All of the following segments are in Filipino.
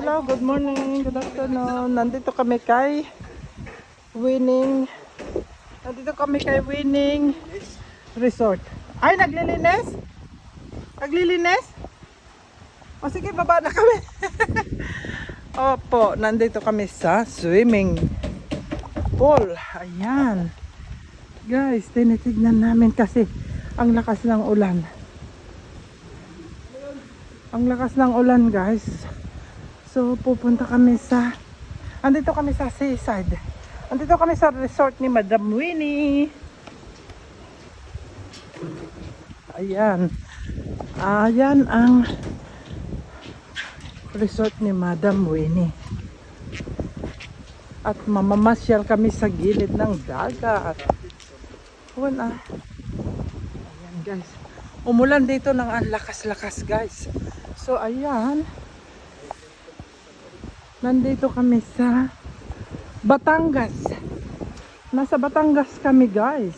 Hello, good morning, good afternoon. Nandito kami kay Winning. Nandito kami kay Winning Resort. Ay, naglilinis? Naglilinis? O sige, baba na kami. Opo, nandito kami sa swimming pool. Ayan. Guys, tinitignan namin kasi ang lakas ng ulan. Ang lakas ng ulan, guys. So, pupunta kami sa... Andito kami sa seaside. Andito kami sa resort ni Madam Winnie. Ayan. Ayan ang resort ni Madam Winnie. At mamamasyal kami sa gilid ng dagat. Ayan, guys. Umulan dito ng ang lakas-lakas, guys. So, ayan. Nandito kami sa Batangas. Nasa Batangas kami, guys.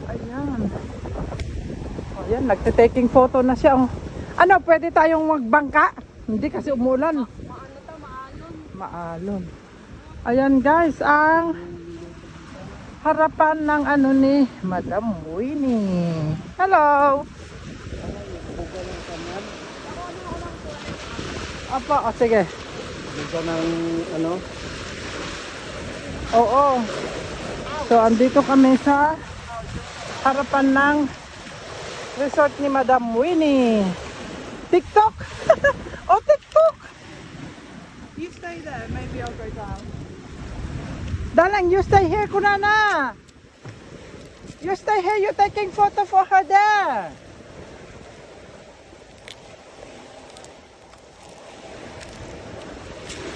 Ayan. Ayan, nagte-taking photo na siya. Ano, pwede tayong magbangka? Hindi kasi umulan. Maalon. Ayan, guys, ang harapan ng ano ni Madam Winnie. Hello. Apa, o sige. Dito ng ano? Oo. So, andito kami sa harapan ng resort ni Madam Winnie. TikTok! Oh, TikTok! You stay there, maybe I'll go down. Darling, you stay here, Kunana. You stay here, you're taking photo for her there.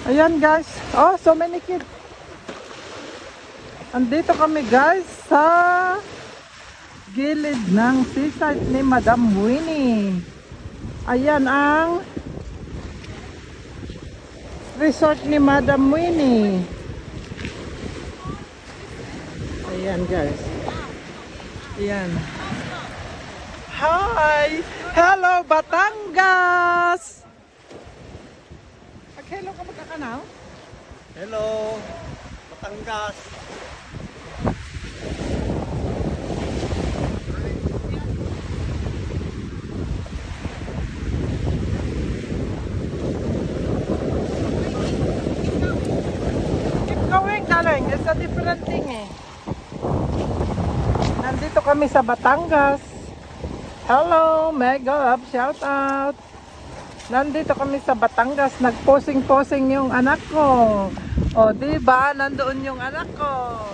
Ayan, guys. Oh, so many kids. Andito kami, guys, sa gilid ng seaside ni Madam Winnie. Ayan ang resort ni Madam Winnie. Ayan, guys. Ayan. Hi! Hello, Batangas! Hello ka magkakanaw? Hello, Batangas. Keep going, darling. It's a different thing eh. Nandito kami sa Batangas. Hello, mega up, shout out. Nandito kami sa Batangas, nagposing-posing yung anak ko. O, diba? Nandoon yung anak ko.